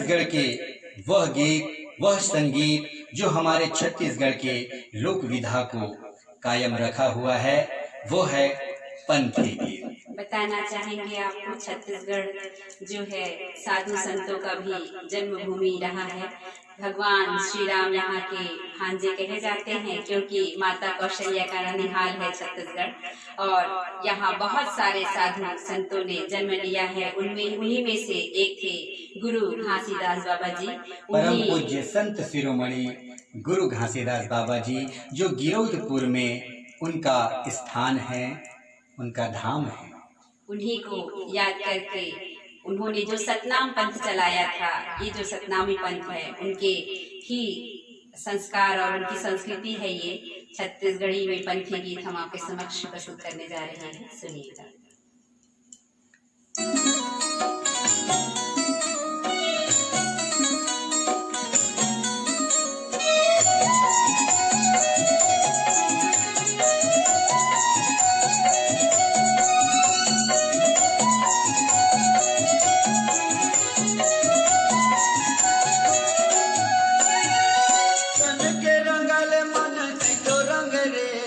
छत्तीसगढ़ के वह गीत, वह संगीत जो हमारे छत्तीसगढ़ के लोक विधा को कायम रखा हुआ है, वो है पंथी गीत। बताना चाहेंगे आपको, छत्तीसगढ़ जो है साधु संतों का भी जन्मभूमि रहा है। भगवान श्री राम यहाँ के भांजे कहे जाते हैं, क्योंकि माता कौशल्या का ननिहाल है छत्तीसगढ़। और यहाँ बहुत सारे साधु संतों ने जन्म लिया है। उन्हीं में से एक थे गुरु घासीदास बाबा जी, परम पूज्य संत शिरोमणि गुरु घासीदास बाबा जी, जो गिरौदपुर में उनका स्थान है, उनका धाम है। उन्हीं को याद करके उन्होंने जो सतनाम पंथ चलाया था, ये जो सतनामी पंथ है, उनके ही संस्कार और उनकी संस्कृति है ये छत्तीसगढ़ी में पंथी गीत हम आपके समक्ष प्रस्तुत करने जा रहे हैं। सुनिएगा। तन के रंगल मन नहीं तो रंगना,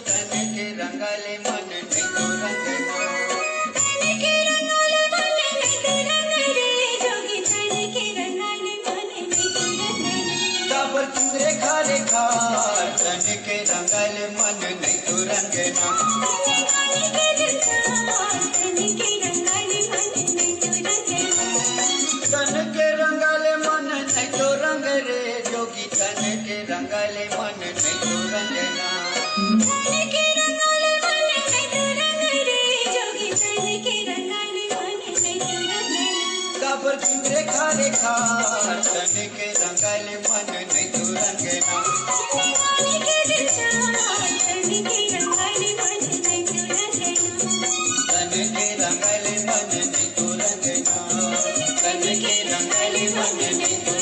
तन के रंगल मन नहीं तो रंग रे जोगी, तन के रंगल मन नहीं तो रंगना। काबर रेखा रेखा तन के रंगल मन नहीं तो रंगना, तन के रंगल मन नहीं तो रंगना, तन के रंगल मन नहीं तो